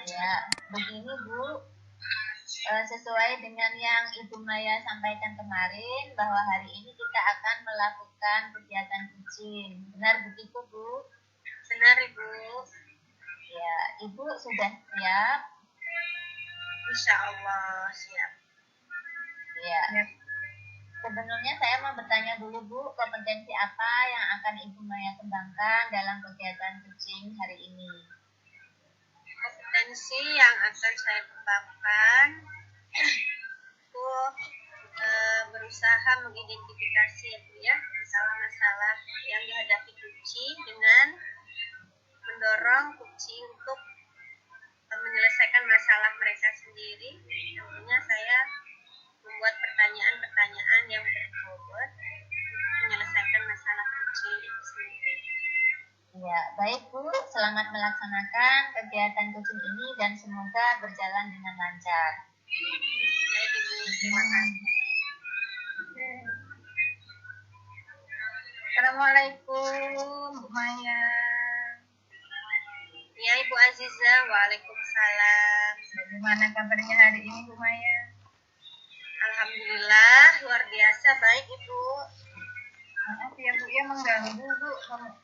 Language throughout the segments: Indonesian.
Ya, begini Bu, sesuai dengan yang Ibu Maya sampaikan kemarin bahwa hari ini kita akan melakukan kegiatan kucing. Benar begitu Bu? Benar Ibu. Ya, Ibu sudah siap? Insya Allah siap. Ya. Sebenarnya saya mau bertanya dulu Bu, kompetensi apa yang akan Ibu Maya kembangkan dalam kegiatan kucing hari ini? Kompetensi yang akan saya kembangkan itu berusaha mengidentifikasi ya masalah-masalah yang dihadapi kucing dengan mendorong kucing untuk menyelesaikan masalah mereka sendiri. Tentunya saya membuat pertanyaan-pertanyaan yang berbobot untuk menyelesaikan masalah kucing itu sendiri. Ya, baik Bu, selamat melaksanakan kegiatan kucing ini dan semoga berjalan dengan lancar. Baik Ibu, terima kasih. Assalamualaikum Bu Maya. Ya Ibu Aziza, waalaikumsalam. Bagaimana kabarnya hari ini Bu Maya? Alhamdulillah, luar biasa baik Ibu. Maaf ya Bu, ya mengganggu Bu.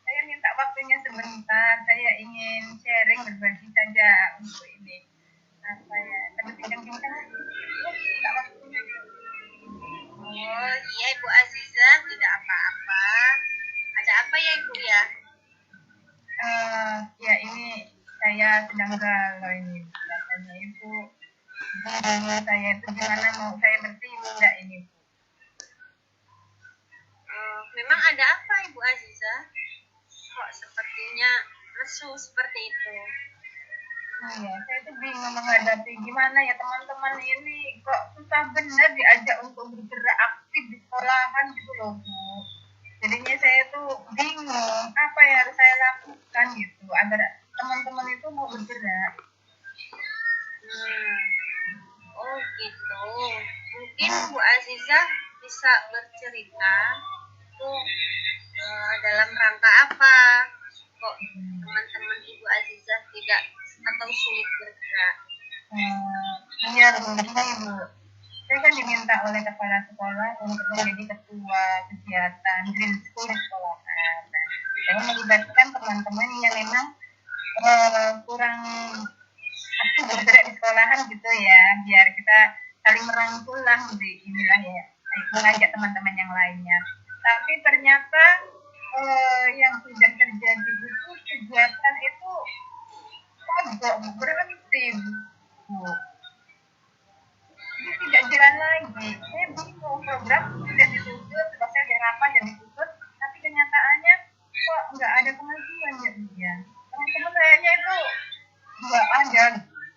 Saya minta waktunya sebentar. Saya ingin sharing berbagi saja untuk ini. Apa ya? Tapi bincang-bincang. Minta waktunya. Oh iya Ibu Aziza, tidak apa-apa. Ada apa ya Ibu ya? Ya ini saya sedang galau ini. Biasanya Ibu. Saya itu gimana mau saya bertindak ini Bu. Memang ada apa Ibu Aziza? Kok sepertinya lesu seperti itu? Iya, saya tuh bingung menghadapi gimana ya teman-teman ini kok susah benar diajak untuk bergerak aktif di sekolahan gitu loh Bu. Jadinya saya tuh bingung apa yang harus saya lakukan gitu agar teman-teman itu mau bergerak. Oh gitu. Mungkin Bu Aziza bisa bercerita tuh dalam rangka apa kok teman-teman Ibu Aziza tidak atau sulit bergerak? Iya begini Bu, saya kan diminta oleh kepala sekolah untuk menjadi ketua kegiatan green school di sekolahan. Saya melibatkan teman-teman yang memang kurang aktif bergerak di sekolahan gitu ya, biar kita saling merangkul lah di inilah ya, mengajak teman-teman yang lainnya. Tapi ternyata yang sudah terjadi itu kegiatan itu mogok berhenti Bu. Ini tidak jalan lagi. Saya bingung, program sudah ditutup, selesai harapan dan ditutup, tapi kenyataannya kok nggak ada kemajuan ya Bu ya. Teman-teman kayaknya itu nggak ada.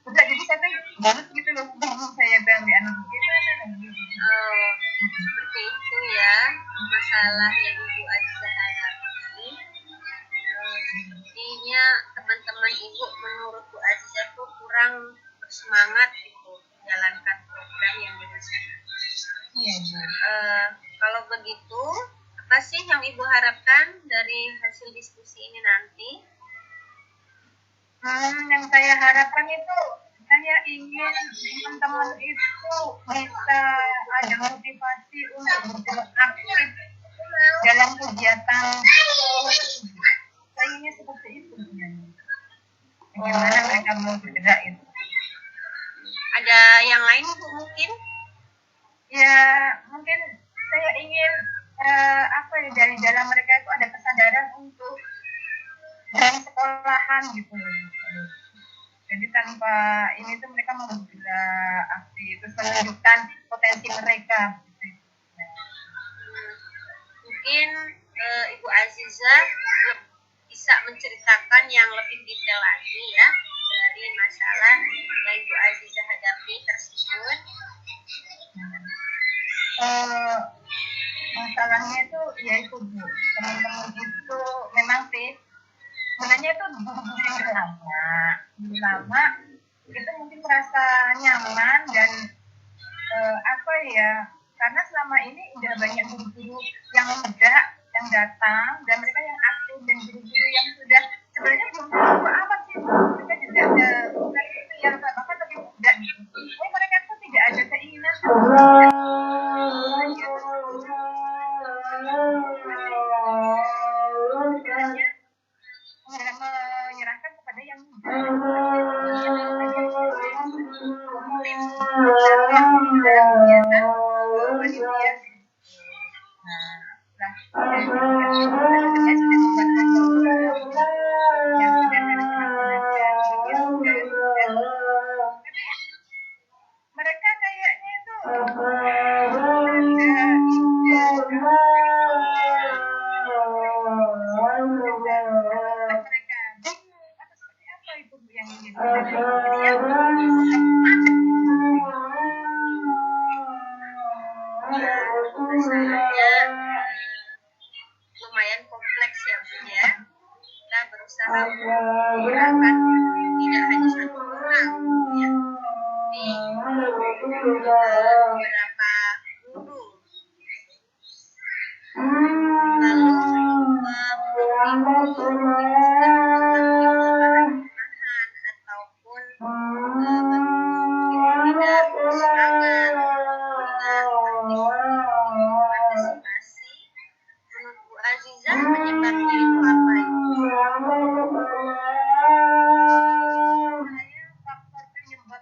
Udah jadi saya banget gitu loh, bingung saya bilang di anak gimana lagi. Seperti itu ya masalah yang Ibu Aziza hadapi. Sepertinya teman-teman Ibu menurut Bu Aziza itu kurang bersemangat itu menjalankan program yang dilaksanakan. Iya Bu. Kalau begitu, apa sih yang Ibu harapkan dari hasil diskusi ini nanti? Yang saya harapkan itu saya ingin teman-teman itu bisa ada motivasi untuk bergerak aktif dalam kegiatan. Saya ingin seperti itu. Bagaimana mereka mau bergerak itu? Ada yang lain Bu mungkin? Ya mungkin saya ingin apa ya, dari dalam mereka itu ada kesadaran untuk dari sekolahan gitu. Jadi tanpa ini tuh mereka mau bergerak aktif, terus menunjukkan potensi mereka. Mungkin Ibu Aziza bisa menceritakan yang lebih detail lagi ya dari masalah yang Ibu Aziza hadapi tersebut. Masalahnya itu ya itu Bu, teman-teman itu memang sih sebenarnya itu dulu lama itu mungkin merasa nyaman dan apa ya, karena selama ini udah banyak guru-guru yang muda yang datang dan mereka yang aktif, dan guru-guru yang sudah sebenarnya belum apa sih mereka juga bukan itu Nah, setelah saya sudah membuatkan yang sudah harus dilaksanakan kemudian mereka kayaknya itu mereka atau seperti apa itu yang jadinya masalahnya lumayan kompleks ya Bu ya. Kita berusaha menggunakan tidak hanya satu orang ya, tapi beberapa guru. Lalu ataupun tidak serangan partisipasi. Menurut Bu Azizah penyebabnya itu apa itu? saya faktor penyebab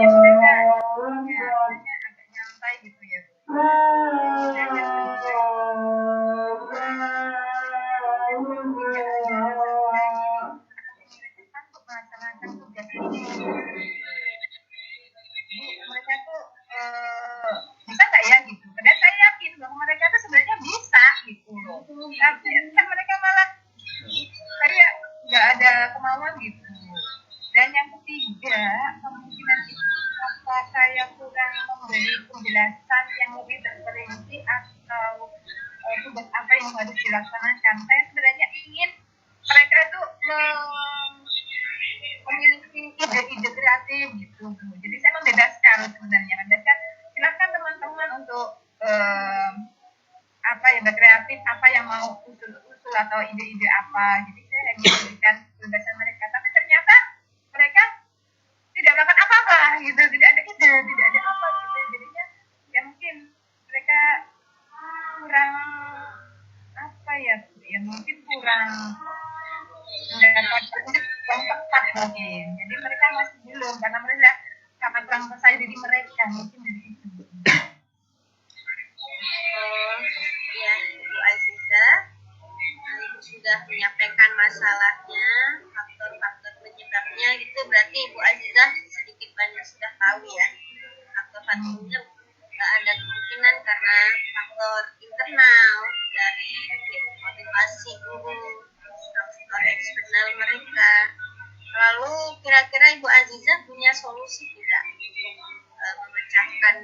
mereka agak nyantai gitu ya. Mereka tuh bisa nggak ya gitu. Padahal saya yakin bahwa mereka tuh sebenarnya bisa gitu loh. Tapi kan mereka malah kayak nggak ada kemauan gitu. Dan yang ketiga, kemungkinan itu apa saya kurang memberi penjelasan yang lebih terperinci atau tugas apa yang harus dilaksanakan. Saya sebenarnya ingin mereka itu memiliki ide-ide kreatif gitu. Jadi saya membebaskan sebenarnya, silakan teman-teman untuk apa yang kreatif, apa yang mau usul atau ide-ide apa. Jadi saya hanya memberikan kebebasan mereka. Tapi ternyata mereka tidak melakukan apa-apa gitu, tidak ada ide, tidak ada apa gitu. Jadinya ya mungkin mereka kurang apa ya, mungkin kurang mendapat yang tepat mungkin. Jadi mereka masih belum karena mereka karena kurang percaya diri mereka mungkin dari itu. Ya, Bu Azizah, Ibu sudah menyampaikan masalahnya, faktor-faktor penyebabnya gitu. Berarti Ibu Azizah sedikit banyak sudah tahu ya. Faktor-faktornya ada kemungkinan karena faktor internal dari motivasi guru, faktor eksternal mereka. Lalu kira-kira Ibu Azizah punya solusi tidak untuk memecahkan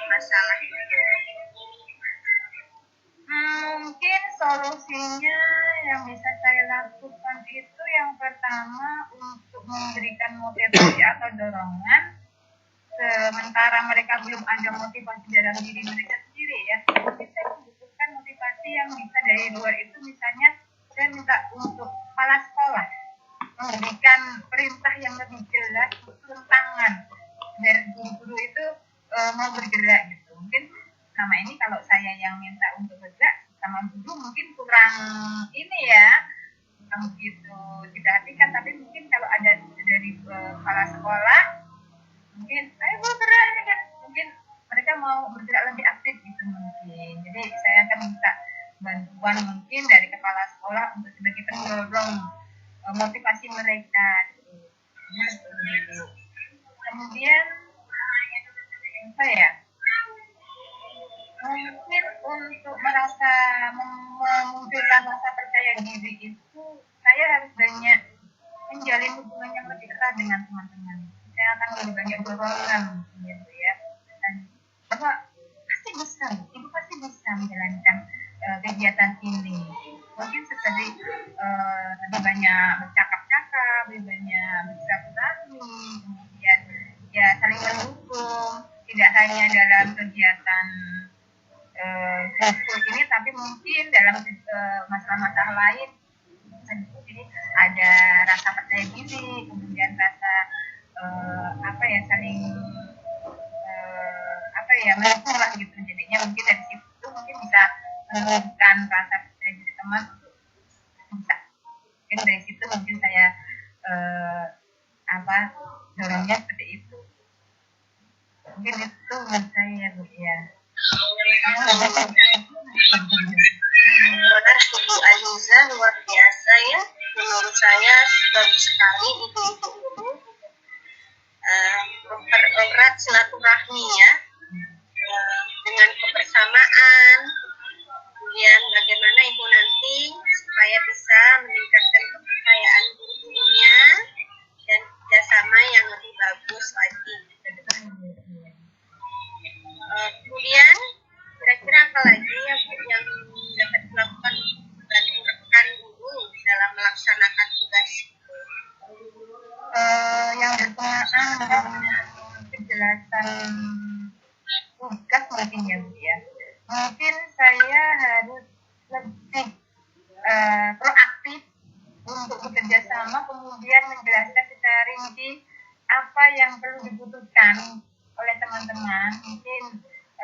masalah itu? Mungkin solusinya yang bisa saya lakukan itu yang pertama untuk memberikan motivasi atau dorongan sementara mereka belum ada motivasi dalam diri mereka sendiri ya. Jadi saya membutuhkan motivasi yang bisa dari luar itu, misalnya saya minta untuk kepala sekolah memberikan perintah yang lebih jelas, turun tangan dari guru itu mau bergerak gitu. Mungkin selama ini kalau saya yang minta untuk bergerak sama guru mungkin kurang ini ya, kurang begitu diperhatikan. Tapi mungkin kalau ada dari kepala sekolah mungkin ayo bergerak ini kan, mungkin mereka mau bergerak lebih aktif gitu mungkin. Jadi saya akan minta bantuan mungkin dari kepala sekolah untuk sebagai pendorong motivasi mereka gitu. Kemudian apa ya, mungkin untuk merasa memunculkan rasa percaya diri itu saya harus banyak menjalin hubungan yang lebih erat dengan teman-teman. Saya akan lebih banyak dorongan gitu ya, dan bahwa pasti bisa, ibu pasti bisa menjalankan kegiatan ini. Mungkin seperti lebih banyak bercakap-cakap, lebih banyak bersilaturahmi, kemudian ya saling mendukung, tidak hanya dalam kegiatan school ini, tapi mungkin dalam masalah-masalah lain. Jadi ada rasa percaya diri, kemudian rasa apa ya, saling apa ya, mendukung lah gitu. Jadinya mungkin dari situ mungkin bisa menumbuhkan rasa percaya diri teman untuk bisa. Mungkin dari situ mungkin saya dorongnya seperti itu. Mungkin itu menurut saya, Bu, ya. Benar, Ibu Aziza, luar biasa ya. Menurut saya bagus sekali ibu-ibu guru mempererat silaturahmi ya, dengan kebersamaan. Kemudian bagaimana ibu nanti supaya bisa meningkatkan kepercayaan guru-gurunya dan kerjasama yang lebih bagus lagi ke depan. Kemudian kira-kira apa lagi yang dapat dilakukan membantu rekan guru dalam melaksanakan tugas? Yang berkenaan dengan kejelasan tugas mungkin ya, Bu, ya. Mungkin saya harus lebih proaktif untuk bekerja sama, kemudian menjelaskan secara rinci apa yang perlu dibutuhkan oleh teman-teman. Mungkin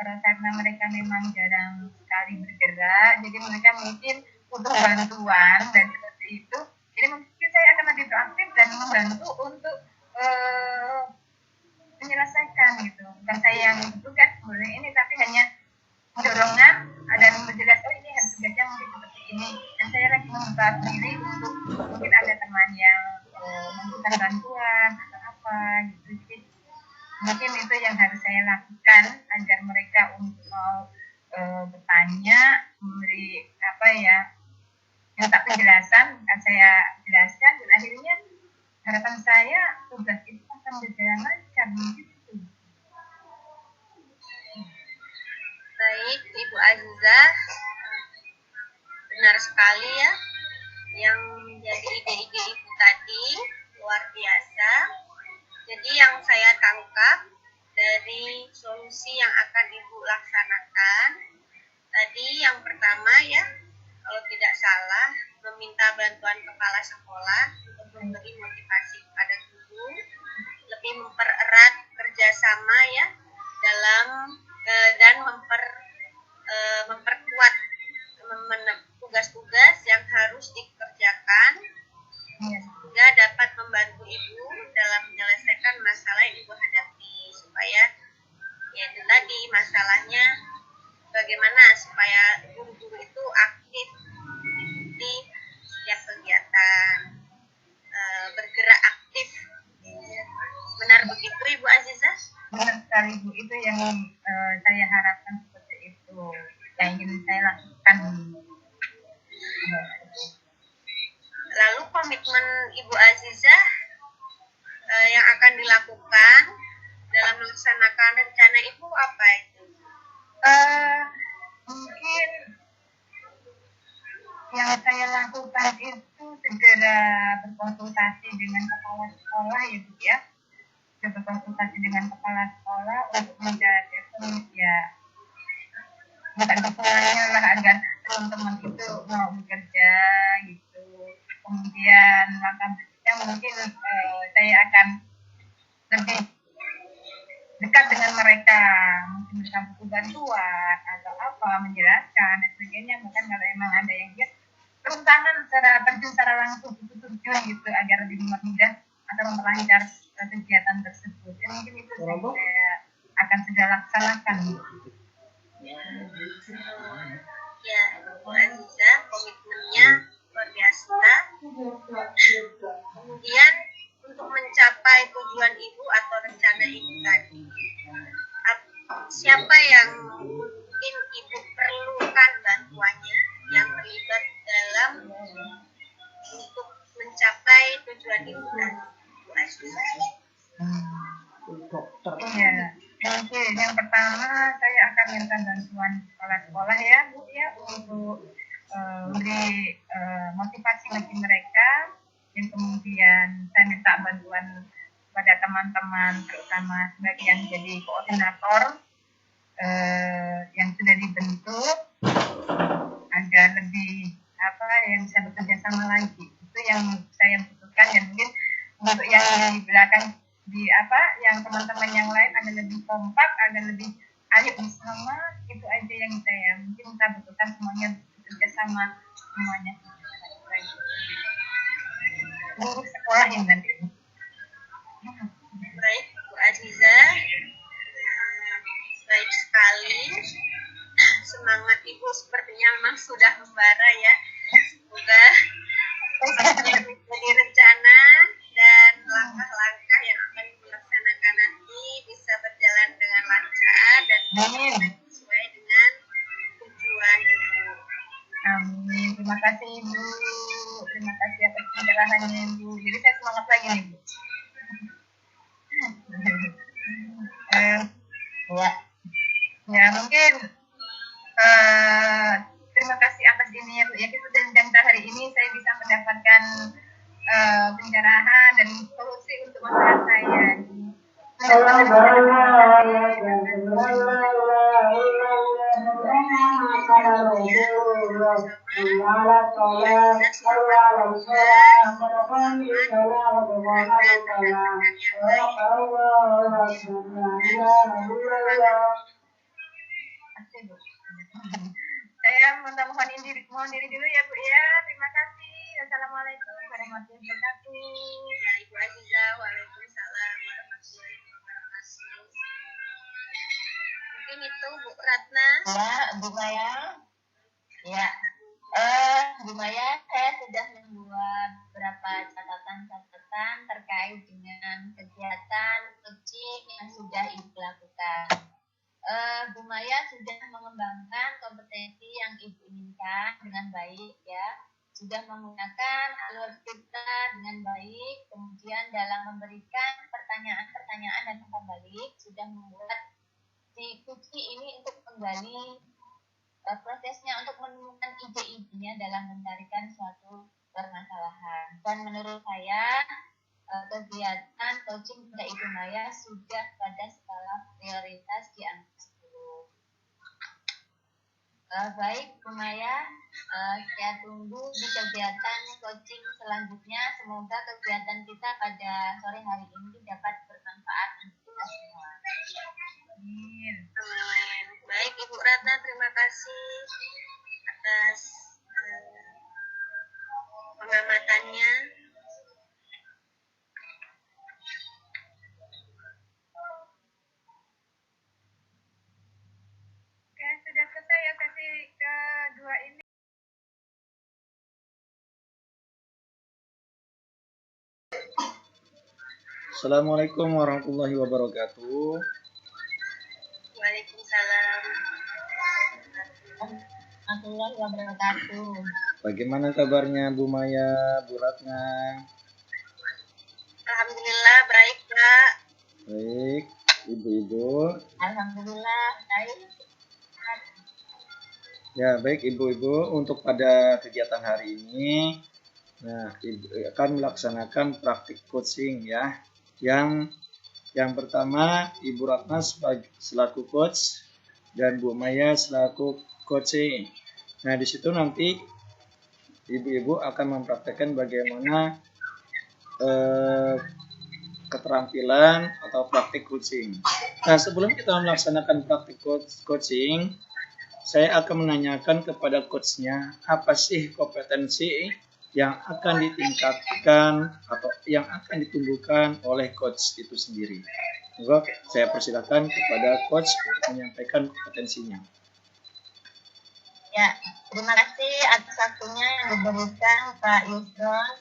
karena mereka memang jarang sekali bergerak, jadi mereka mungkin butuh bantuan dan seperti itu. Jadi mungkin saya akan lebih proaktif dan membantu untuk menyelesaikan gitu. Bukan saya yang tugas sebenarnya ini, tapi hanya dorongan dan menjelaskan ini harus tugasnya mungkin seperti ini. Dan saya lagi membuka diri untuk mungkin ada teman yang membutuhkan bantuan atau apa gitu. Jadi mungkin itu yang harus saya lakukan agar mereka untuk mau bertanya, memberi minta penjelasan, akan saya jelaskan, dan akhirnya harapan saya tugas itu akan berjalan lancar begitu. Baik, Ibu Azizah, benar sekali ya yang menjadi ide-ide Ibu tadi, luar biasa. Jadi yang saya tangkap dari solusi yang akan Ibu laksanakan tadi, yang pertama ya, kalau tidak salah, meminta bantuan kepala sekolah untuk memberi motivasi kepada guru, lebih mempererat kerjasama ya dalam dan memperkuat tugas-tugas yang harus dikerjakan sehingga dapat membantu ibu dalam menyelesaikan masalah yang ibu hadapi, supaya ya itu tadi masalahnya bagaimana supaya guru-guru itu aktif mengikuti setiap kegiatan, bergerak aktif. Benar begitu Ibu Azizah? Benar sekali, Bu, itu yang saya harapkan seperti itu, yang ingin saya lakukan. Lalu komitmen Ibu Azizah yang akan dilakukan dalam melaksanakan rencana Ibu apa itu? Mungkin yang saya lakukan itu segera berkonsultasi dengan kepala sekolah ya, Bu, ya. Berkonsultasi dengan kepala sekolah untuk mencari ya bukan dukungannya lah agar teman-teman itu mau bekerja gitu. Kemudian langkah berikutnya mungkin saya akan lebih dekat dengan mereka, mungkin bisa butuh bantuan atau apa, menjelaskan dan sebagainya. Bukan kalau emang ada yang dia turun tangan secara langsung itu terjun gitu agar lebih mudah atau memperlancar kegiatan tersebut. Dan mungkin itu saya akan segera laksanakan. Ya, Bu Azizah, komitmennya luar biasa. Kemudian untuk mencapai tujuan Ibu atau rencana Ibu tadi, siapa yang mungkin Ibu perlukan bantuannya yang terlibat dalam untuk mencapai tujuan Ibu tadi, Bu Azizah? Iya, oke. Yang pertama saya akan minta bantuan sekolah-sekolah ya, Bu, ya, untuk memberi motivasi bagi mereka. Yang kemudian saya minta bantuan kepada teman-teman, terutama sebagian jadi koordinator yang sudah dibentuk agar lebih yang bisa bekerja sama lagi. Itu yang saya butuhkan, dan mungkin untuk yang di belakang yang teman-teman yang lain agar lebih kompak, agar lebih ayo bersama, itu aja aja yang saya mungkin kita butuhkan semuanya bekerja sama semuanya. Guru sekolah yang nanti. Baik, Bu Aziza, baik sekali. Semangat Ibu sepertinya memang sudah membara ya. Semoga menjadi rencana dan langkah-langkah yang akan dilaksanakan nanti bisa berjalan dengan lancar dan sesuai dengan tujuan Ibu. Amin. Terima kasih Ibu. Terima kasih atas pencerahannya Ibu. Jadi saya semangat lagi nih Bu. Ya mungkin terima kasih atas ini ya Bu. Ya kita dan hari ini saya bisa mendapatkan pencerahan dan solusi untuk masalah saya. Saya mohon diri dulu ya Bu ya. Terima kasih. Assalamualaikum warahmatullahi wabarakatuh. Ya Ibu Aziza, waalaikumsalam warahmatullahi wabarakatuh. Mungkin itu Bu Ratna. Ya, Bu Maya. Ya, Bu Maya, saya sudah membuat beberapa catatan-catatan terkait dengan kegiatan coaching yang sudah Ibu lakukan. Bu Maya sudah mengembangkan kompetensi yang Ibu inginkan dengan baik ya, sudah menggunakan alur cerita dengan baik, kemudian dalam memberikan pertanyaan-pertanyaan dan umpan balik sudah membuat si Kuci ini untuk menggali prosesnya untuk menemukan ide-idenya dalam mencarikan suatu permasalahan. Dan menurut saya kegiatan coaching pada Ibu Maya sudah pada skala prioritas di angka 10. Baik Bu Maya, saya tunggu di kegiatan coaching selanjutnya. Semoga kegiatan kita pada sore hari ini dapat bermanfaat untuk kita semua. Amin. Baik Ibu Ratna, terima kasih atas pengamatannya. Oke, sudah selesai ya sesi kedua ini. Assalamualaikum warahmatullahi wabarakatuh. Waalaikumsalam warahmatullahi wabarakatuh. Bagaimana kabarnya Bu Maya, Bu Ratna? Alhamdulillah baik Pak. Baik, Ibu-ibu. Alhamdulillah baik. Ya, baik Ibu-ibu, untuk pada kegiatan hari ini, nah Ibu akan melaksanakan praktik coaching ya. Yang pertama Ibu Ratna selaku coach dan Bu Maya selaku coaching. Nah, di situ nanti Ibu-ibu akan mempraktekkan bagaimana keterampilan atau praktik coaching. Nah, sebelum kita melaksanakan praktik coaching, saya akan menanyakan kepada coachnya apa sih kompetensi yang akan ditingkatkan atau yang akan ditumbuhkan oleh coach itu sendiri. Maka saya persilakan kepada coach untuk menyampaikan kompetensinya. Ya, terima kasih atas waktunya yang diberikan Pak Yusron.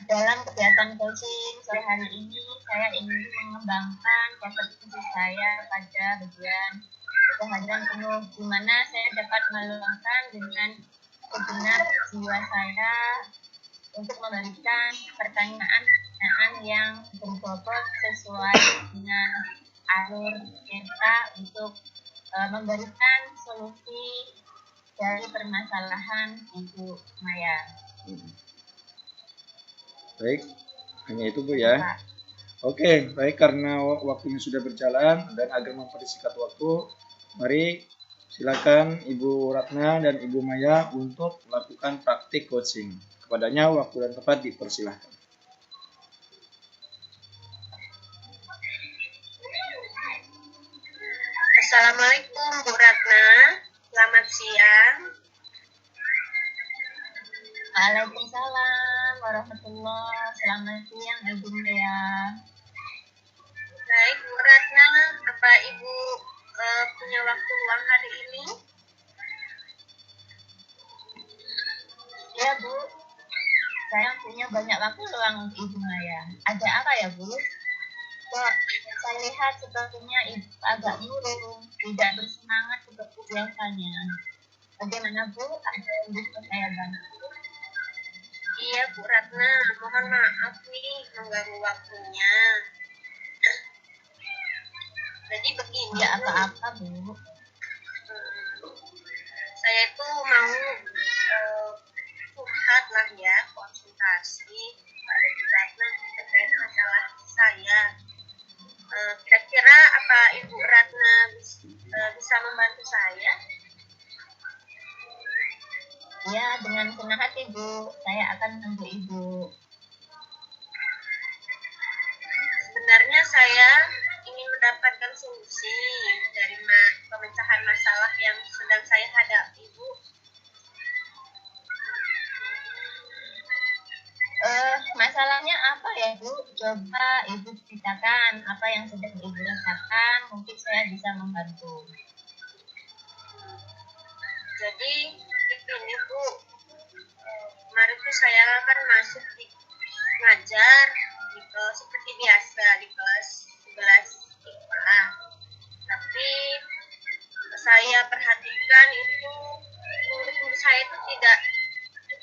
Dalam kegiatan coaching sore hari ini, saya ingin mengembangkan kompetensi saya pada bagian kehadiran penuh, di mana saya dapat meluangkan dengan segenap jiwa saya untuk memberikan pertanyaan-pertanyaan yang berbobot sesuai dengan alur kita untuk memberikan solusi dari permasalahan Ibu Maya. Baik, hanya itu Bu ya. Oke, baik, karena waktunya sudah berjalan dan agar mempersingkat waktu, mari silakan Ibu Ratna dan Ibu Maya untuk melakukan praktik coaching. Kepadanya waktu dan tempat dipersilahkan. Assalamualaikum Bu Ratna. Selamat siang. Waalaikumsalam warahmatullah. Selamat siang Ibu Maya. Baik, Bu Ratna, apa Ibu punya waktu luang hari ini? Ya Bu, saya punya banyak waktu luang untuk Ibu Maya. Ada apa ya Bu? Kok saya lihat sepertinya Ibu agak murung, tidak bersemangat seperti biasanya. Bagaimana Bu? Ada yang bisa saya bantu? Iya, Bu Ratna, mohon maaf nih mengganggu waktunya. Jadi begini, Tidak apa-apa Bu. Saya itu mau curhat lah ya, konsultasi pada Bu Ratna terkait masalah saya. Kira-kira apa Ibu Ratna bisa membantu saya? Ya, dengan senang hati Bu, saya akan membantu Ibu. Sebenarnya saya ingin mendapatkan solusi dari pemecahan masalah yang sedang saya hadapi, Bu. Masalahnya apa ya Bu? Coba Ibu ceritakan apa yang sedang Ibu rasakan, mungkin saya bisa membantu. Jadi ini Bu, kemarin tuh saya kan masuk di ngajar di kelas seperti biasa di kelas 11 IPA. Tapi saya perhatikan itu murid-murid saya itu tidak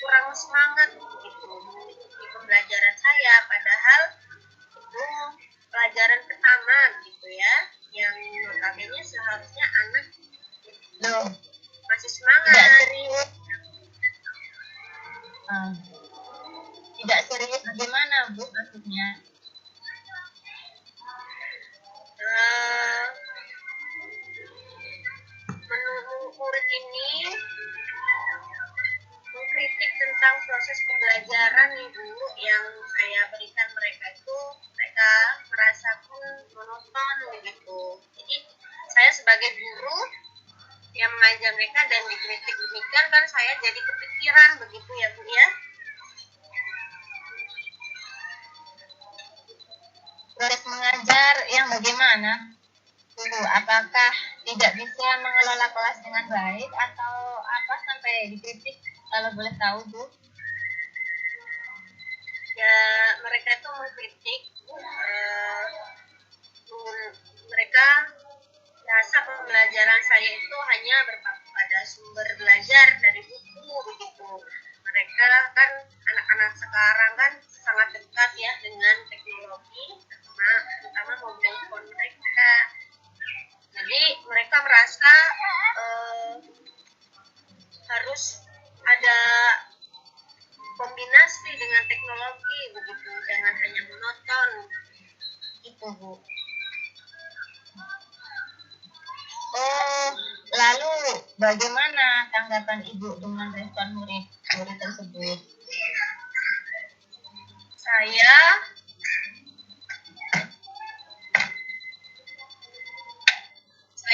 kurang semangat gitu mengikuti pembelajaran saya, padahal itu pelajaran pertama gitu ya, yang notabene seharusnya anak Loh, masih tidak semangat. serius. Tidak serius bagaimana Bu maksudnya? Menurut murid ini mengkritik tentang proses pembelajaran Ibu yang saya berikan mereka itu, mereka merasakan monoton begitu. Jadi saya sebagai guru yang mengajar mereka dan dikritik demikian kan saya jadi kepikiran begitu ya Bu ya. Proses mengajar yang bagaimana? Bu, apakah tidak bisa mengelola kelas dengan baik atau apa sampai dikritik kalau boleh tahu Bu? Ya mereka itu mengkritik, mereka rasa pembelajaran saya itu hanya berpaku pada sumber belajar dari buku begitu. Mereka kan anak-anak sekarang kan sangat dekat ya dengan teknologi, terutama mobile phone mereka. Jadi mereka merasa harus ada kombinasi dengan teknologi begitu, jangan hanya monoton itu Bu. Oh, lalu bagaimana tanggapan Ibu dengan respon murid tersebut? Saya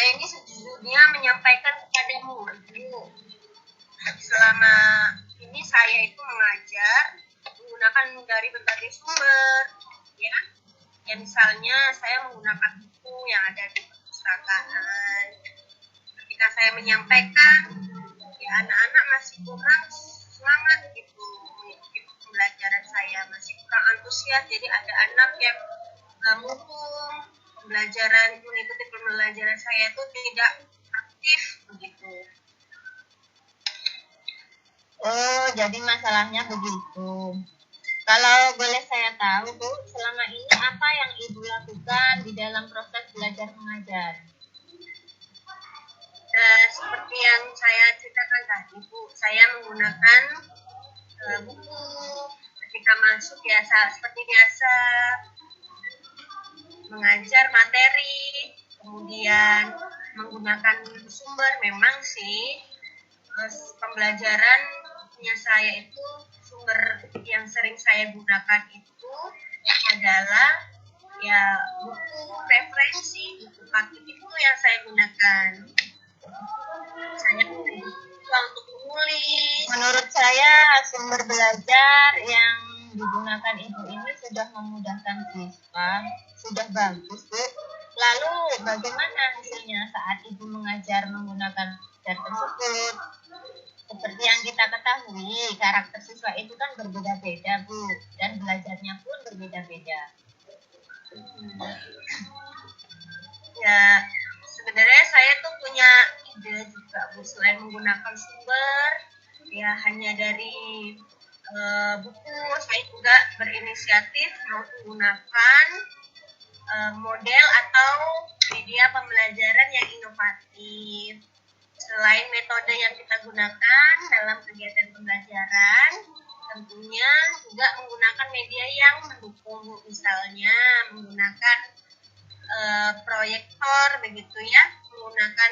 ini sejujurnya menyampaikan kepada murid Bu. Selama ini saya itu mengajar menggunakan dari berbagai sumber, ya misalnya saya menggunakan buku yang ada di perpustakaan. Ketika saya menyampaikan, ya anak-anak masih kurang semangat gitu mengikuti pembelajaran saya, masih kurang antusias. Jadi ada anak yang mendukung mengikuti pembelajaran saya itu tidak aktif begitu. Oh, jadi masalahnya begitu. Kalau boleh saya tahu, Bu, selama ini apa yang Ibu lakukan di dalam proses belajar mengajar? Seperti yang saya ceritakan tadi, Bu, saya menggunakan buku ketika masuk ya, seperti biasa mengajar materi, kemudian menggunakan sumber. Memang sih pembelajarannya saya itu sumber yang sering saya gunakan itu adalah ya buku referensi, buku paket itu yang saya gunakan. Saya sumber belajar yang digunakan Ibu ini sudah memudahkan siswa, sudah bagus, Bu. Lalu bagaimana hasilnya saat Ibu mengajar menggunakan belajar tersebut? Seperti yang kita ketahui, karakter siswa itu kan berbeda-beda, Bu, dan belajarnya pun berbeda-beda. Ya, sebenarnya saya tuh punya ide juga, Bu. Selain menggunakan sumber, ya hanya dari buku, saya juga berinisiatif mau menggunakan model atau media pembelajaran yang inovatif. Selain metode yang kita gunakan dalam kegiatan pembelajaran, tentunya juga menggunakan media yang mendukung, misalnya menggunakan proyektor begitu ya, menggunakan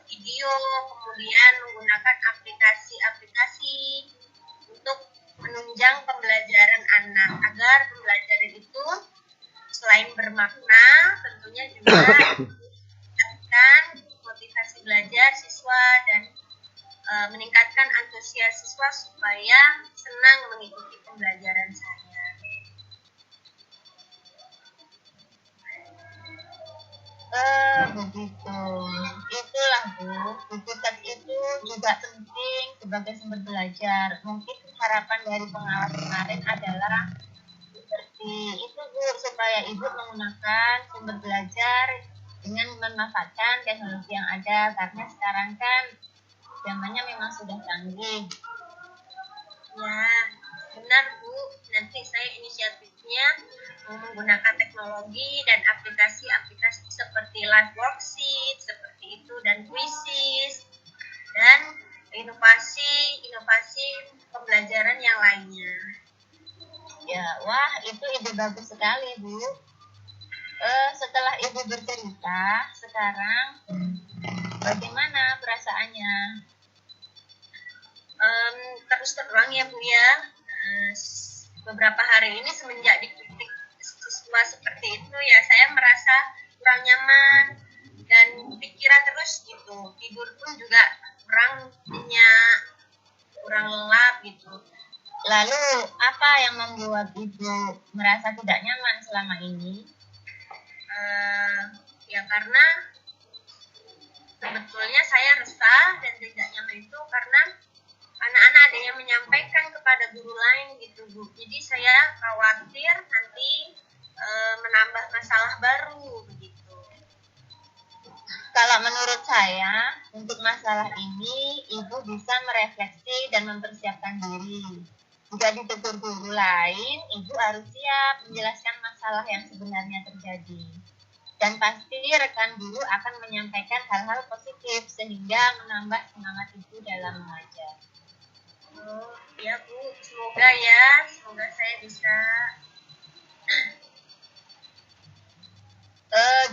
video, kemudian menggunakan aplikasi-aplikasi untuk menunjang pembelajaran anak agar pembelajaran itu selain bermakna tentunya juga meningkatkan motivasi belajar siswa dan meningkatkan antusias siswa supaya senang mengikuti pembelajaran saya. Begitu. Itulah, Bu. Buku teks itu juga penting sebagai sumber belajar. Mungkin harapan dari pengawas kemarin adalah seperti itu, Bu, supaya Ibu menggunakan sumber belajar dengan memanfaatkan teknologi yang ada, karena sekarang kan zamannya memang sudah canggih. Ya, benar, Bu. Nanti saya inisiatifnya menggunakan teknologi dan aplikasi-aplikasi seperti live worksheet, seperti itu, dan quizzes, dan inovasi pembelajaran yang lainnya. Ya, wah, itu ide bagus sekali, Bu. Setelah Ibu bercerita, sekarang bagaimana perasaannya? Terus terang ya, Bu ya, beberapa hari ini semenjak dikritik siswa seperti itu ya, saya merasa kurang nyaman dan pikiran terus gitu, tidur pun juga kurang nyenyak, kurang lelap gitu. Lalu apa yang membuat Ibu merasa tidak nyaman selama ini? Ya karena sebetulnya saya resah dan tidak nyaman itu karena anak-anak ada yang menyampaikan kepada guru lain gitu, Bu. Jadi saya khawatir nanti menambah masalah baru begitu. Kalau menurut saya, untuk masalah ini Ibu bisa merefleksi dan mempersiapkan diri. Jika ditegur guru lain, Ibu harus siap menjelaskan masalah yang sebenarnya terjadi. Dan pasti rekan guru akan menyampaikan hal-hal positif sehingga menambah semangat Ibu dalam mengajar. Oh, ya, Bu. Semoga saya bisa.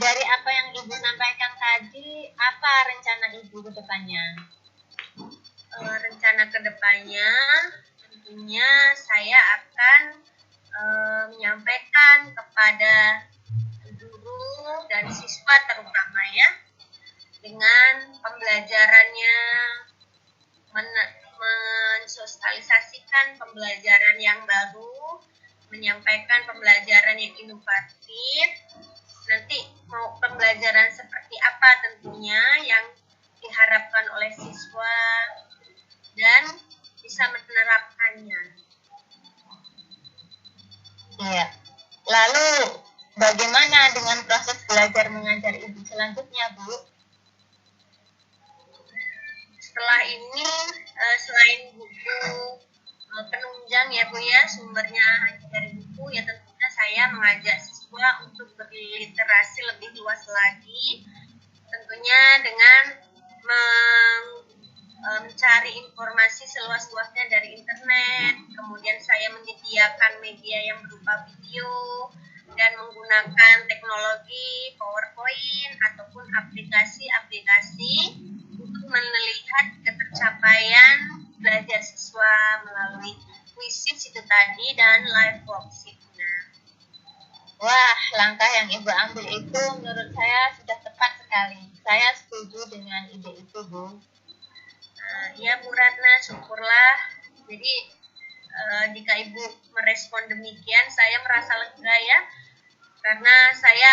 Dari apa yang Ibu sampaikan tadi, apa rencana Ibu ke depannya? Rencana ke depannya tentunya saya akan menyampaikan kepada guru dan siswa terutama ya, dengan pembelajarannya, mensosialisasikan pembelajaran yang baru, menyampaikan pembelajaran yang inovatif. Nanti mau pembelajaran seperti apa tentunya yang diharapkan oleh siswa dan bisa menerapkannya. Iya. Lalu bagaimana dengan proses belajar mengajar Ibu selanjutnya, Bu? Setelah ini selain buku penunjang ya, Bu ya, sumbernya hanya dari buku, ya tentunya saya mengajak siswa untuk berliterasi lebih luas lagi, tentunya dengan mencari informasi seluas-luasnya dari internet. Kemudian saya menyediakan media yang berupa video dan menggunakan teknologi PowerPoint ataupun aplikasi-aplikasi untuk melihat ketercapaian belajar siswa melalui quizzes itu tadi dan live worksheet-nya. Wah, langkah yang Ibu ambil itu menurut saya sudah tepat sekali. Saya setuju dengan ide itu, Bu. Ya, Bu Ratna, syukurlah. Jadi jika Ibu merespon demikian, saya merasa lega ya, karena saya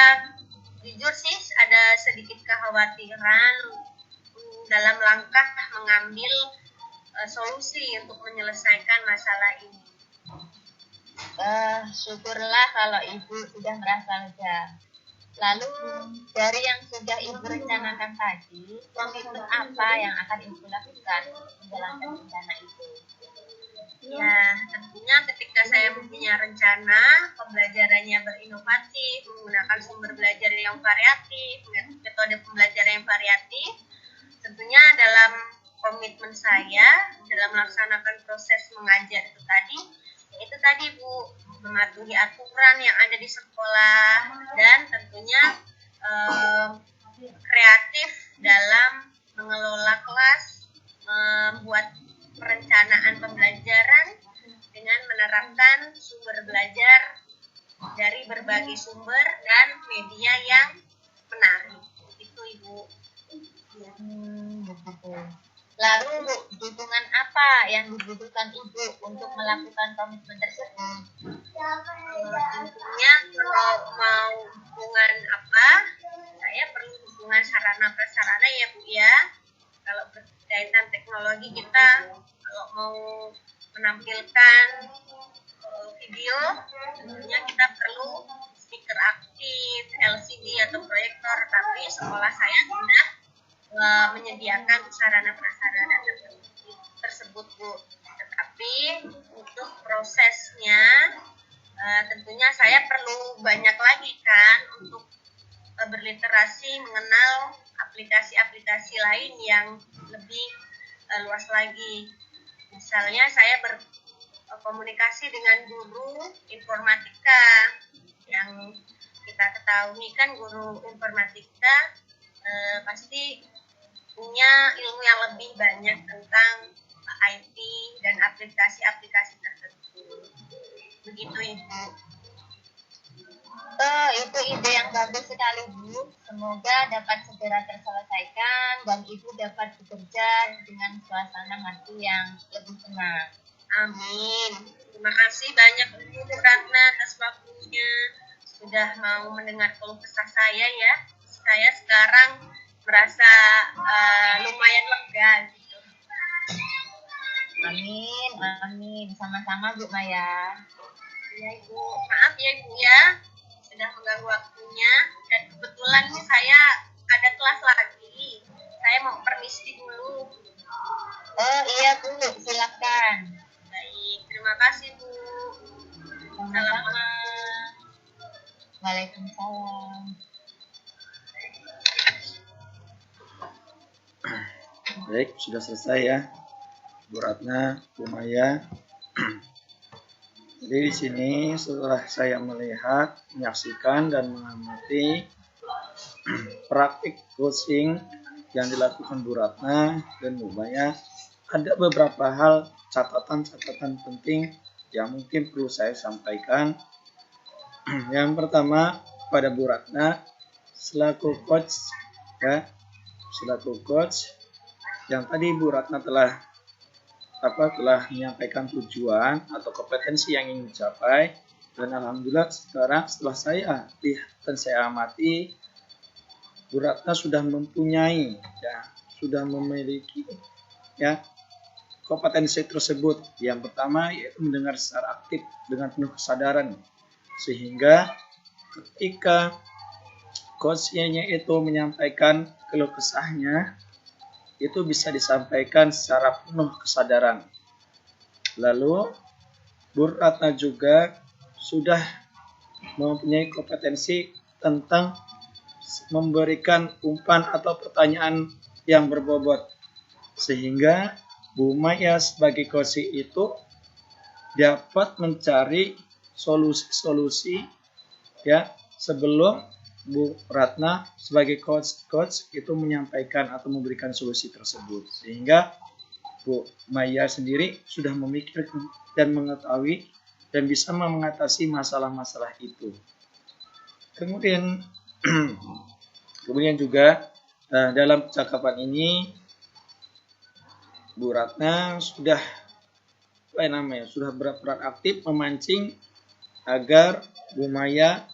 jujur sih ada sedikit kekhawatiran dalam langkah mengambil solusi untuk menyelesaikan masalah ini. Syukurlah kalau Ibu sudah merasa lega. Lalu dari yang sudah Ibu rencanakan tadi, komitmen apa yang akan Ibu lakukan menjalankan rencana itu? Ya, tentunya ketika saya mempunyai rencana pembelajarannya berinovatif, menggunakan sumber belajar yang variatif, metode pembelajaran yang variatif, tentunya dalam komitmen saya dalam melaksanakan proses mengajar itu tadi Bu, mematuhi aturan yang ada di sekolah dan tentunya kreatif dalam mengelola kelas, membuat perencanaan pembelajaran dengan menerapkan sumber belajar dari berbagai sumber dan media yang menarik. Itu Ibu. Begitu. Lalu dukungan apa yang dibutuhkan Ibu untuk melakukan komitmen tersebut? Tentunya kalau mau dukungan apa, saya perlu dukungan sarana prasarana ya Bu ya. Kalau berkaitan teknologi kita, kalau mau menampilkan video, tentunya kita perlu speaker aktif, LCD atau proyektor, tapi sekolah saya sudah menyediakan sarana prasarana tersebut Bu. Tetapi untuk prosesnya tentunya saya perlu banyak lagi kan untuk berliterasi mengenal aplikasi-aplikasi lain yang lebih luas lagi. Misalnya saya berkomunikasi dengan guru informatika yang kita ketahui kan guru informatika pasti punya ilmu yang lebih banyak tentang IT dan aplikasi-aplikasi tertentu. Begitu Ibu. Itu ide yang bagus sekali Bu. Semoga dapat segera terselesaikan dan Ibu dapat bekerja dengan suasana hati yang lebih tenang. Amin. Terima kasih banyak Ibu Ratna atas waktunya sudah mau mendengar keluh kesah saya ya. Saya sekarang merasa lumayan lega gitu. Amin, amin. Sama-sama Bu Maya. Ya Ibu, maaf ya Ibu ya, sudah mengganggu waktunya. Dan kebetulan nih saya ada kelas lagi. Saya mau permisi dulu. Oh iya Bu, silakan. Baik, terima kasih Bu. Sama-sama. Waalaikumsalam. Baik, sudah selesai ya, Bu Ratna, Bu Maya. Jadi di sini setelah saya melihat, menyaksikan dan mengamati praktik coaching yang dilakukan Bu Ratna dan Bu Maya, ada beberapa hal catatan-catatan penting yang mungkin perlu saya sampaikan. Yang pertama, pada Bu Ratna selaku coach ya, selaku coach yang tadi Bu Ratna telah menyampaikan tujuan atau kompetensi yang ingin dicapai, dan alhamdulillah sekarang setelah saya lihat dan saya amati, Bu Ratna sudah mempunyai sudah memiliki kompetensi tersebut. Yang pertama yaitu mendengar secara aktif dengan penuh kesadaran, sehingga ketika coachnya itu menyampaikan keluh kesahnya, itu bisa disampaikan secara penuh kesadaran. Lalu Bu Ratna juga sudah mempunyai kompetensi tentang memberikan umpan atau pertanyaan yang berbobot, sehingga Bu Maya sebagai coach itu dapat mencari solusi-solusi ya sebelum Bu Ratna sebagai coach itu menyampaikan atau memberikan solusi tersebut, sehingga Bu Maya sendiri sudah memikirkan dan mengetahui dan bisa mengatasi masalah-masalah itu. Kemudian juga dalam percakapan ini Bu Ratna sudah memiliki kompetensi tentang memberikan umpan atau pertanyaan yang berbobot, sehingga Bu Maya sendiri sudah memikirkan dan mengetahui dan bisa mengatasi masalah-masalah itu. Kemudian juga dalam percakapan ini Bu Ratna sudah memiliki kompetensi tentang memberikan umpan atau pertanyaan yang berbobot, sehingga Bu Maya sendiri sudah memikirkan dan mengetahui dan bisa mengatasi masalah-masalah itu. Kemudian sudah berperan aktif memancing agar Bu Maya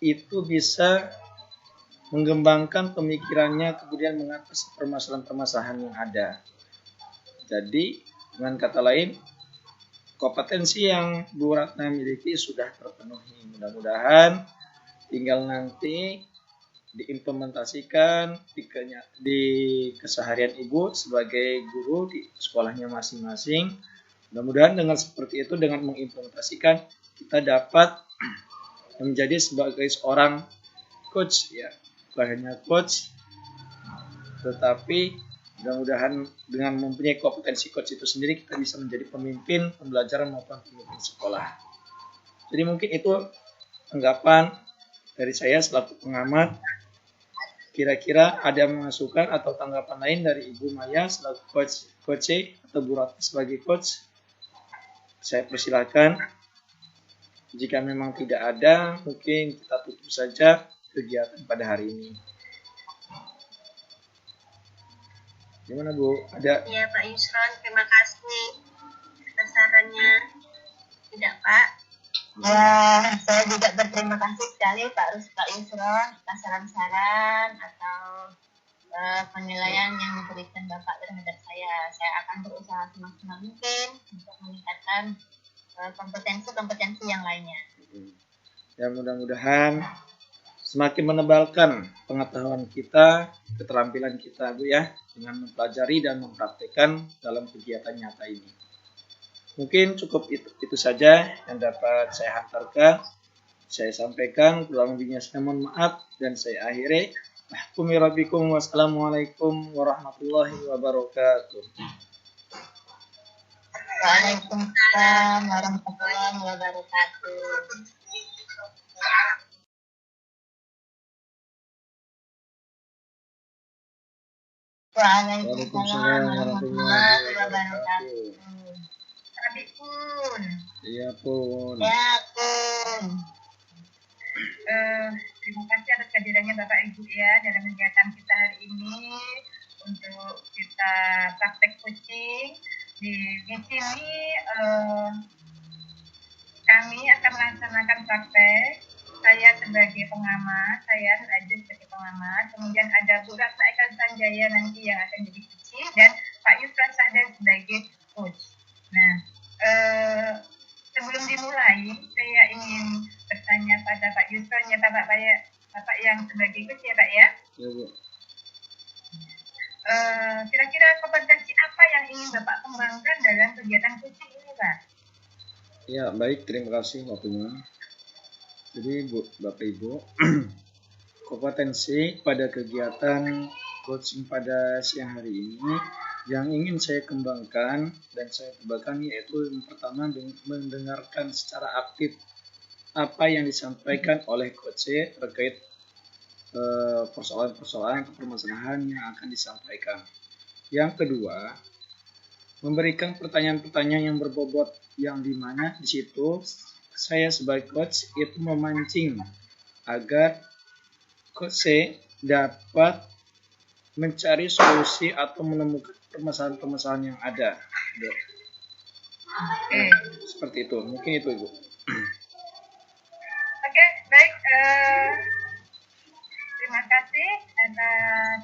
itu bisa mengembangkan pemikirannya, kemudian mengatasi permasalahan-permasalahan yang ada. Jadi dengan kata lain, kompetensi yang Bu Ratna miliki sudah terpenuhi. Mudah-mudahan tinggal nanti diimplementasikan di keseharian Ibu sebagai guru di sekolahnya masing-masing. Mudah-mudahan dengan seperti itu, dengan mengimplementasikan, kita dapat menjadi sebagai seorang coach, ya, bukan hanya coach, tetapi mudah-mudahan dengan mempunyai kompetensi coach itu sendiri, kita bisa menjadi pemimpin pembelajaran maupun pemimpin sekolah. Jadi mungkin itu anggapan dari saya selaku pengamat. Kira-kira ada masukan atau tanggapan lain dari Ibu Maya selaku coach atau Bu Ratna sebagai coach? Saya persilakan. Jika memang tidak ada, mungkin kita tutup saja kegiatan pada hari ini. Gimana Bu? Ada? Ya Pak Yusron, terima kasih atas sarannya. Tidak Pak? Ya, saya juga berterima kasih sekali Pak Yusron atas saran-saran atau penilaian yang diberikan Bapak terhadap saya. Saya akan berusaha semaksimal mungkin untuk meningkatkan kompetensi-kompetensi yang lainnya. Ya, mudah-mudahan semakin menebalkan pengetahuan kita, keterampilan kita Bu ya, dengan mempelajari dan mempraktikkan dalam kegiatan nyata ini. Mungkin cukup itu saja yang dapat saya hantarkan, saya sampaikan. Kurang lebihnya saya mohon maaf dan saya akhiri. Wassalamualaikum warahmatullahi wabarakatuh. Waalaikumsalam warahmatullahi wabarakatuh. Waalaikumsalam warahmatullahi wabarakatuh. Tadi pun. Iya pun. Ya pun. Terima kasih atas kehadirannya Bapak Ibu ya dalam kegiatan kita hari ini untuk kita praktek coaching. Di sini kami akan melaksanakan praktek. Saya sebagai pengamat, saya Raja sebagai pengamat, kemudian ada Bu Ratna Eka Sanjaya nanti yang akan jadi coach dan Pak Yusron Sahdan sebagai coach. Nah, sebelum dimulai, saya ingin bertanya pada Pak Yusron ya Bapak yang sebagai coach ya Pak ya. Ya Bu. Kira-kira kompetensi apa yang ingin Bapak kembangkan dalam kegiatan coaching ini Pak? Ya baik, terima kasih waktunya. Jadi Bapak Ibu, kompetensi pada kegiatan coaching pada siang hari ini yang ingin saya kembangkan dan saya kembangkan yaitu yang pertama mendengarkan secara aktif apa yang disampaikan oleh coach terkait persoalan-persoalan atau permasalahan yang akan disampaikan. Yang kedua, memberikan pertanyaan-pertanyaan yang berbobot yang dimana di situ saya sebagai coach itu memancing agar coach dapat mencari solusi atau menemukan permasalahan-permasalahan yang ada. Seperti itu, mungkin itu Ibu. Oke, baik. Terima kasih atas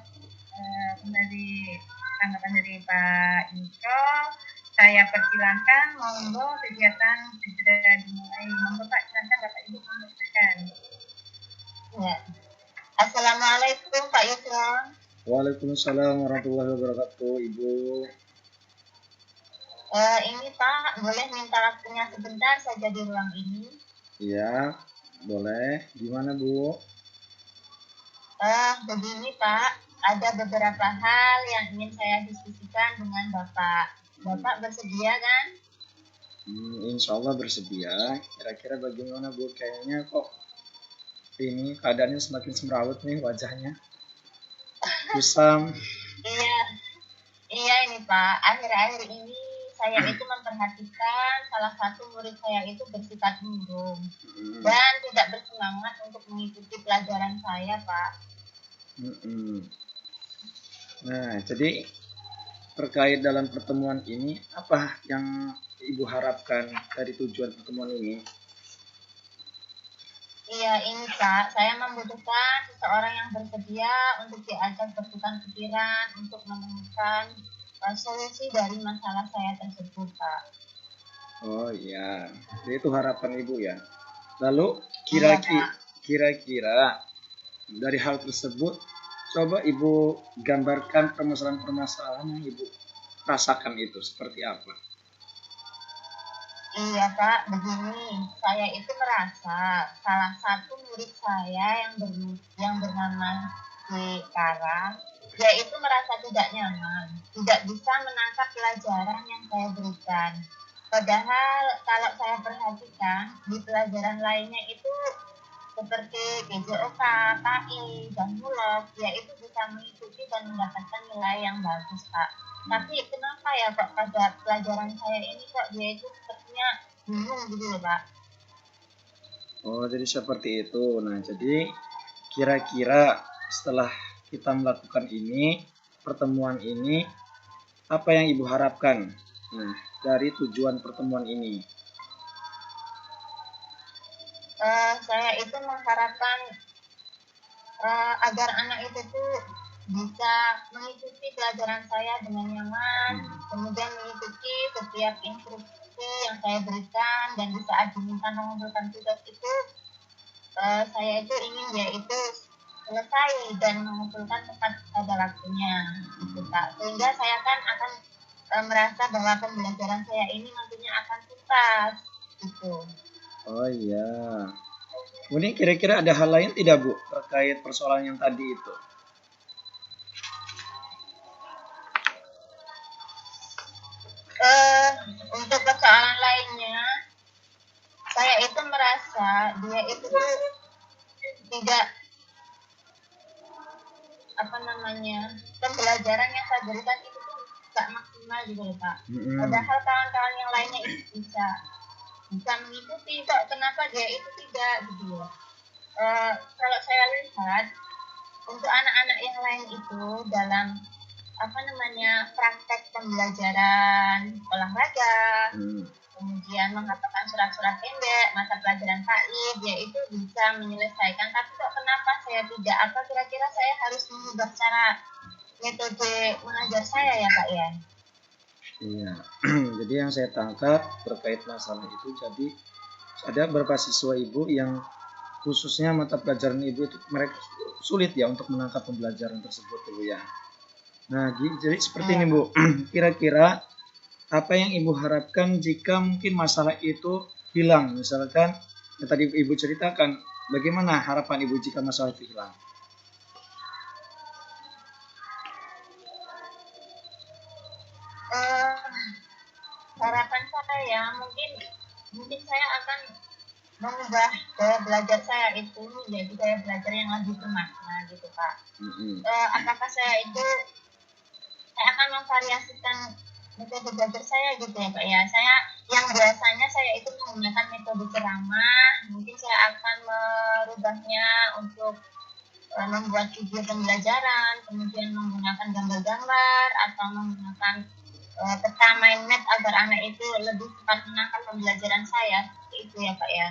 dari tanggapan dari Pak Yusron. Saya persilakan, monggo kegiatan segera dimulai. Monggo Pak, silakan Bapak Ibu menyampaikan. Ya. Assalamualaikum Pak Yusron. Waalaikumsalam warahmatullahi wabarakatuh Ibu. Ini Pak, boleh minta waktunya sebentar saja di ruang ini? Iya, boleh. Gimana Bu? Begini Pak, ada beberapa hal yang ingin saya diskusikan dengan Bapak. Bapak bersedia kan? Insya Allah bersedia. Kira-kira bagaimana Bu? Kayaknya kok ini keadaannya semakin semrawut nih wajahnya. Kusam. Iya ini Pak. Akhir-akhir ini saya itu memperhatikan salah satu murid saya itu bersikap murung dan tidak bersemangat untuk mengikuti pelajaran saya Pak. Nah, jadi terkait dalam pertemuan ini apa yang Ibu harapkan dari tujuan pertemuan ini? Iya, ini Kak, saya membutuhkan seseorang yang bersedia untuk diajak bertukar pikiran untuk menemukan solusi dari masalah saya tersebut, Kak. Oh iya, jadi itu harapan Ibu ya. Lalu Iya, Kak. kira-kira dari hal tersebut, coba Ibu gambarkan permasalahan-permasalahan yang Ibu rasakan itu seperti apa? Iya Kak, begini, saya itu merasa salah satu murid saya yang bernama si Kara, dia itu merasa tidak nyaman, tidak bisa menangkap pelajaran yang saya berikan. Padahal kalau saya perhatikan di pelajaran lainnya itu seperti PJOK, KI, dan MULOG, dia itu bisa mengikuti dan mendapatkan nilai yang bagus Kak. Tapi kenapa ya kok pada pelajaran saya ini kok dia itu sepertinya bingung gitu loh Pak. Oh, jadi seperti itu. Nah, jadi kira-kira setelah kita melakukan ini, pertemuan ini, apa yang Ibu harapkan? Nah, dari tujuan pertemuan ini. Saya itu mengharapkan agar anak itu tuh bisa mengikuti pelajaran saya dengan nyaman, kemudian mengikuti setiap instruksi yang saya berikan, dan di saat diminta mengumpulkan tugas itu, saya itu ingin dia itu selesai dan mengumpulkan tepat pada waktunya, gitu Kak. Sehingga saya kan akan merasa bahwa pembelajaran saya ini nantinya akan tuntas, gitu. Oh iya. Kemudian kira-kira ada hal lain tidak Bu terkait persoalan yang tadi itu? Untuk persoalan lainnya, saya itu merasa dia itu tuh tidak pembelajaran yang saya berikan itu tuh gak maksimal gitu loh Pak. Padahal kawan-kawan yang lainnya itu bisa mengikuti, kok kenapa dia itu tidak gitu loh. Kalau saya lihat untuk anak-anak yang lain itu dalam praktek pembelajaran olahraga, kemudian menghafalkan surat-surat pendek, mata pelajaran taklim, dia itu bisa menyelesaikan. Tapi kok kenapa saya tidak? Apa kira-kira saya harus mengubah cara metode mengajar saya ya Pak ya? Iya, jadi yang saya tangkap terkait masalah itu, jadi ada beberapa siswa Ibu yang khususnya mata pelajaran Ibu itu mereka sulit ya untuk menangkap pembelajaran tersebut Ibu ya. Nah, jadi seperti ini Bu, kira-kira apa yang Ibu harapkan jika mungkin masalah itu hilang? Misalkan yang tadi Ibu ceritakan, bagaimana harapan Ibu jika masalah itu hilang? Harapan saya mungkin saya akan mengubah gaya belajar saya itu menjadi gaya belajar yang lebih bermakna gitu Pak. Apakah saya akan memvariasikan metode belajar saya gitu ya Pak ya. Saya yang biasanya saya itu menggunakan metode ceramah, mungkin saya akan merubahnya untuk membuat video pembelajaran, kemudian menggunakan gambar-gambar atau menggunakan peta mind map agar anak itu lebih cepat menangkap pembelajaran saya. Itu ya Pak ya.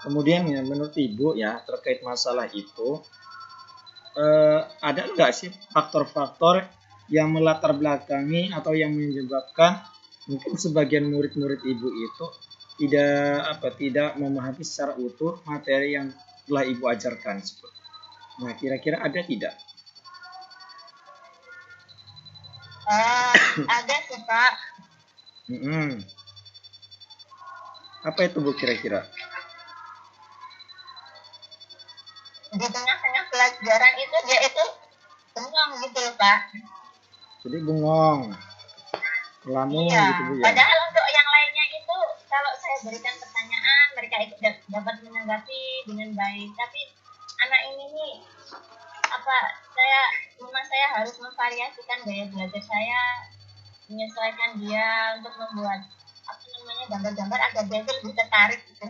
Kemudian ya menurut Ibu ya terkait masalah itu, ada nggak sih faktor-faktor yang melatar belakangi atau yang menyebabkan mungkin sebagian murid-murid Ibu itu tidak memahami secara utuh materi yang telah Ibu ajarkan? Nah, kira-kira ada tidak? Ada sih Pak. Apa itu Bu kira-kira? Di tengah-tengah pelajaran itu dia itu bengong gitu loh Pak. Jadi bengong, melamun gitu Bu ya. Padahal untuk yang lainnya itu kalau saya berikan pertanyaan mereka itu dapat menanggapi dengan baik. Tapi anak ini nih saya harus memvariasikan gaya belajar saya, menyesuaikan dia untuk membuat gambar-gambar agar dia lebih tertarik gitu.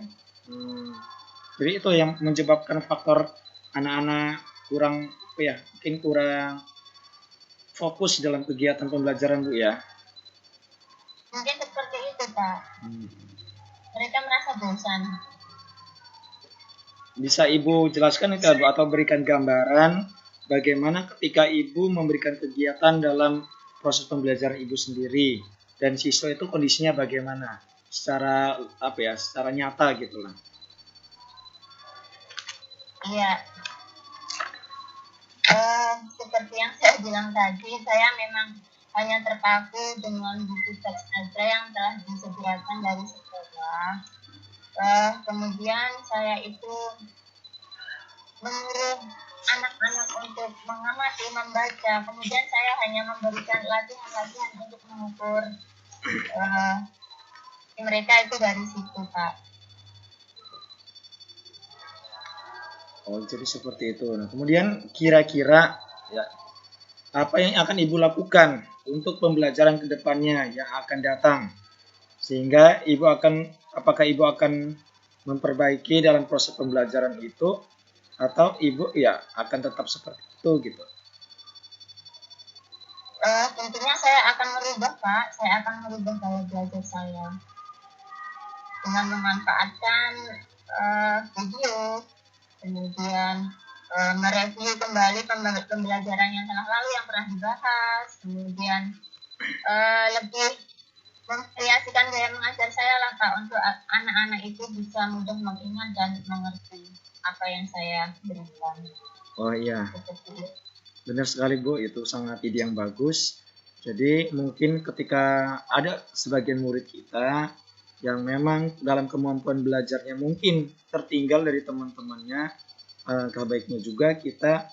Jadi itu yang menyebabkan faktor anak-anak mungkin kurang fokus dalam kegiatan pembelajaran Bu ya. Pak. Mereka merasa bosan. Bisa Ibu jelaskan itu Bu, atau berikan gambaran bagaimana ketika Ibu memberikan kegiatan dalam proses pembelajaran Ibu sendiri dan siswa itu kondisinya bagaimana secara secara nyata gitulah. Iya. Seperti yang saya bilang tadi, saya memang hanya terpaku dengan buku teks saja yang telah disediakan dari sekolah. Kemudian saya itu menyuruh anak-anak untuk mengamati, membaca. Kemudian saya hanya memberikan latihan-latihan untuk mengukur mereka itu dari situ, Pak. Oh, jadi seperti itu. Nah, kemudian kira-kira ya apa yang akan Ibu lakukan untuk pembelajaran ke depannya yang akan datang? Sehingga apakah Ibu akan memperbaiki dalam proses pembelajaran itu atau Ibu ya akan tetap seperti itu gitu? Tentunya saya akan merubah, Pak. Saya akan merubah gaya belajar saya dengan memanfaatkan video, kemudian mereview kembali pembelajaran yang telah lalu yang pernah dibahas, kemudian lebih memvariasikan gaya mengajar saya lah, Pak, untuk anak-anak itu bisa mudah mengingat dan mengerti apa yang saya berikan. Oh iya, benar sekali Bu, itu sangat ide yang bagus. Jadi mungkin ketika ada sebagian murid kita yang memang dalam kemampuan belajarnya mungkin tertinggal dari teman-temannya, baiknya juga kita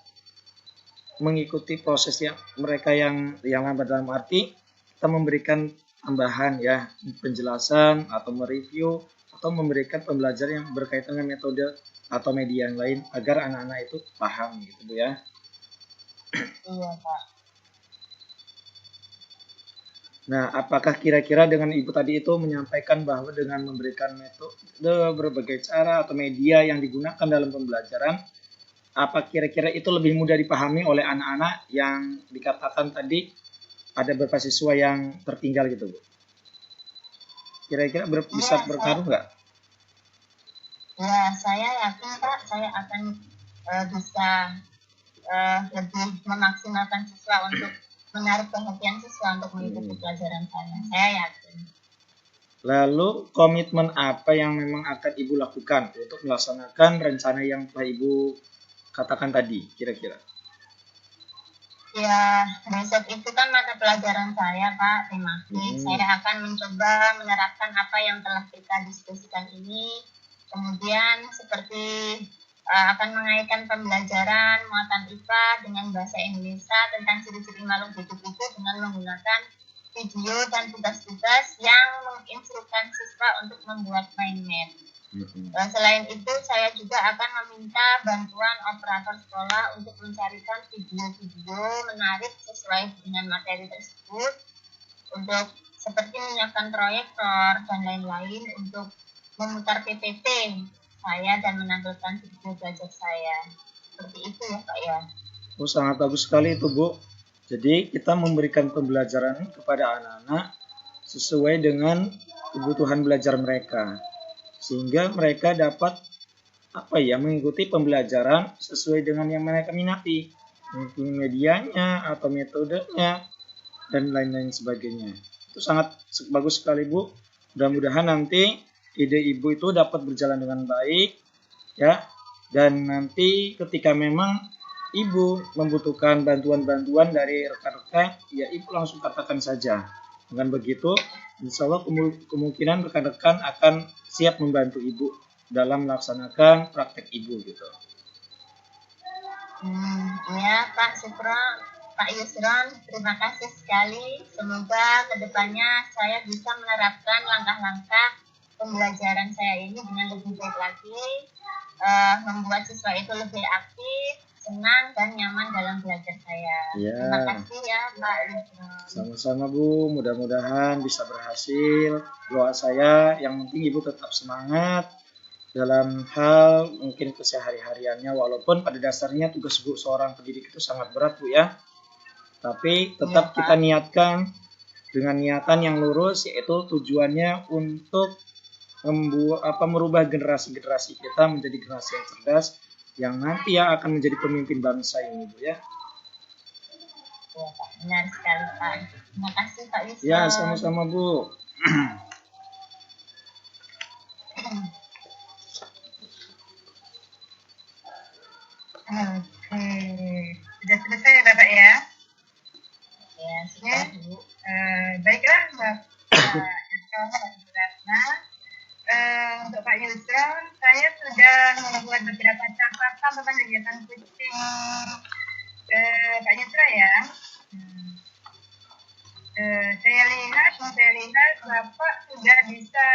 mengikuti proses mereka yang lambat, dalam arti kita memberikan tambahan ya, penjelasan atau mereview atau memberikan pembelajaran yang berkaitan dengan metode atau media yang lain agar anak-anak itu paham gitu Bu ya. Iya, Pak. Nah, apakah kira-kira dengan Ibu tadi itu menyampaikan bahwa dengan memberikan metode berbagai cara atau media yang digunakan dalam pembelajaran, apa kira-kira itu lebih mudah dipahami oleh anak-anak yang dikatakan tadi ada beberapa siswa yang tertinggal gitu Bu? Kira-kira bisa berpengaruh nggak? Ya, saya yakin Pak, saya akan bisa lebih memaksimalkan siswa untuk menarik perhatian siswa untuk mengikuti pelajaran saya. Saya yakin. Lalu komitmen apa yang memang akan Ibu lakukan untuk melaksanakan rencana yang telah Ibu katakan tadi kira-kira? Ya, besok itu kan mata pelajaran saya, Pak, tematik. Saya akan mencoba menerapkan apa yang telah kita diskusikan ini. Kemudian seperti akan mengaitkan pembelajaran muatan IPA dengan bahasa Indonesia tentang ciri-ciri makhluk hidup itu dengan menggunakan video dan tugas-tugas yang menginstruksikan siswa untuk membuat mind map. Selain itu, saya juga akan meminta bantuan operator sekolah untuk mencarikan video-video menarik sesuai dengan materi tersebut, untuk seperti menyiapkan proyektor dan lain-lain untuk memutar PPT saya dan menampilkan video belajar saya. Seperti itu ya Pak ya. Oh, sangat bagus sekali itu Bu. Jadi kita memberikan pembelajaran kepada anak-anak sesuai dengan kebutuhan belajar mereka. Sehingga mereka dapat mengikuti pembelajaran sesuai dengan yang mereka minati. Mungkin medianya atau metodenya dan lain-lain sebagainya. Itu sangat bagus sekali Bu. Mudah-mudahan nanti ide Ibu itu dapat berjalan dengan baik ya, dan nanti ketika memang Ibu membutuhkan bantuan-bantuan dari rekan-rekan, ya Ibu langsung katakan saja. Dengan begitu, insya Allah kemungkinan rekan-rekan akan siap membantu Ibu dalam melaksanakan praktek Ibu gitu. Ya Pak Yusron, terima kasih sekali. Semoga kedepannya saya bisa menerapkan langkah-langkah pembelajaran saya ini dengan lebih baik lagi, membuat siswa itu lebih aktif, senang dan nyaman dalam belajar saya. Ya. Terima kasih ya Pak Yusron. Sama-sama Bu, mudah-mudahan bisa berhasil. Doa saya yang penting Ibu tetap semangat dalam hal mungkin kesehari-hariannya, walaupun pada dasarnya tugas Bu seorang pendidik itu sangat berat Bu ya. Tapi tetap kita niatkan dengan niatan yang lurus, yaitu tujuannya untuk merubah generasi-generasi kita menjadi generasi yang cerdas, yang nanti yang akan menjadi pemimpin bangsa ini, Bu ya. Ya, Pak. Benar sekali, Pak. Terima kasih, Pak Yusron. Ya, sama-sama, Bu. Oke, sudah selesai ya Bapak ya? Ya, sudah, Bu. Baiklah Bapak Yusron dan Ibu Ratna. Untuk Pak Yusron, saya sudah membuat beberapa catatan tentang kegiatan kucing Pak Yusron ya. Saya lihat Bapak sudah bisa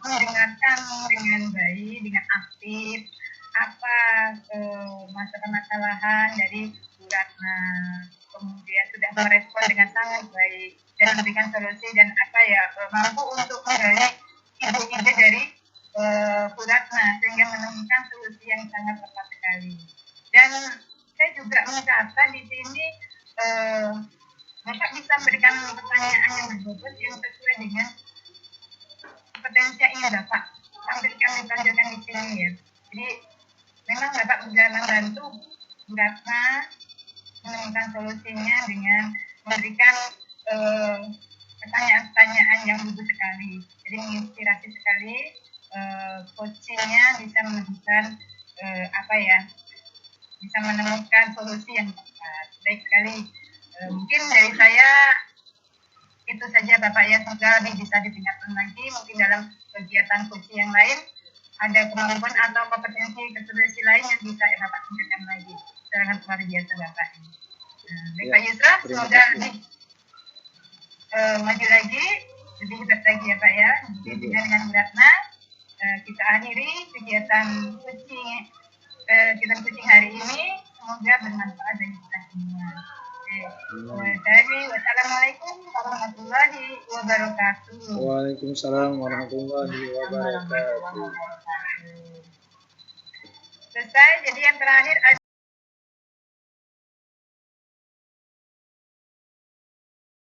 mendengarkan dengan baik, dengan aktif apa masalah-masalahan dari Bu Ratna, kemudian sudah merespon dengan sangat baik dan memberikan solusi dan mampu untuk menggali ide-ide dari Bu Ratna sehingga menemukan solusi yang sangat tepat sekali. Dan saya juga mencatat di sini Bapak bisa memberikan pertanyaan yang berbobot yang sesuai dengan kompetensi yang ingin Bapak tampilkan ditonjolkan di sini ya. Jadi memang Bapak sudah membantu Bu Ratna menemukan solusinya dengan memberikan pertanyaan-pertanyaan yang lugu sekali. Jadi menginspirasi sekali, coachingnya bisa menemukan bisa menemukan solusi yang tepat. Baik sekali. Mungkin dari saya itu saja Bapak ya, semoga lebih bisa ditingkatkan lagi. Mungkin dalam kegiatan coaching yang lain ada kemampuan atau kompetensi keseriusan lain yang bisa Bapak tingkatkan lagi. Sangat luar biasa Bapak. Baik Pak Yusron, semoga lebih maju lagi, lebih hebat lagi ya Pak ya. Dengan Bu Ratna kita akhiri kegiatan coaching hari ini. Semoga bermanfaat bagi kita semua. Wassalamualaikum warahmatullahi wabarakatuh. Waalaikumsalam warahmatullahi wabarakatuh. Selesai. Jadi yang terakhir